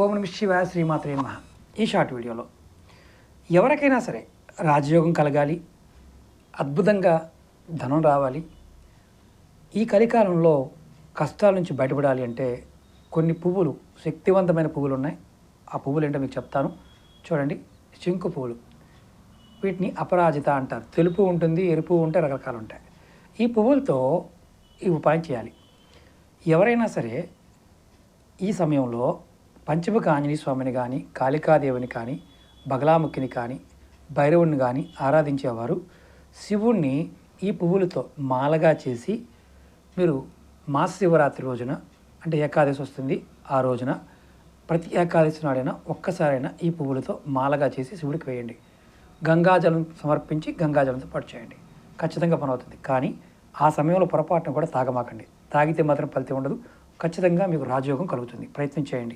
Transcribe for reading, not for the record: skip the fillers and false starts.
ఓం నమః శివాయ శ్రీమాత్రే నమః. ఈ షార్ట్ వీడియోలో ఎవరికైనా సరే రాజయోగం కలగాలి, అద్భుతంగా ధనం రావాలి, ఈ కలికాలంలో కష్టాల నుంచి బయటపడాలి అంటే కొన్ని పువ్వులు, శక్తివంతమైన పువ్వులు ఉన్నాయి. ఆ పువ్వులు ఏంటో మీకు చెప్తాను. చూడండి, శంకు పువ్వులు. వీటిని అపరాజిత అంటారు. తెలుపు ఉంటుంది, ఎరుపు ఉంటాయి, రకరకాలు ఉంటాయి. ఈ పువ్వులతో ఈ ఉపాయం చేయాలి. ఎవరైనా సరే ఈ సమయంలో పంచముఖ ఆంజనేయ స్వామిని కానీ, కాళికాదేవిని కానీ, బగలాముఖిని కానీ, భైరవుని కానీ ఆరాధించేవారు శివుణ్ణి ఈ పువ్వులతో మాలగా చేసి మీరు మాస శివరాత్రి రోజున, అంటే ఏకాదశి వస్తుంది, ఆ రోజున ప్రతి ఏకాదశి నాడైనా ఒక్కసారైనా ఈ పువ్వులతో మాలగా చేసి శివుడికి వేయండి. గంగాజలం సమర్పించి గంగాజలంతో పాటు చేయండి. ఖచ్చితంగా పని అవుతుంది. కానీ ఆ సమయంలో పొరపాటును కూడా తాగమాకండి. తాగితే మాత్రం ఫలితం ఉండదు. ఖచ్చితంగా మీకు రాజయోగం కలుగుతుంది. ప్రయత్నం చేయండి.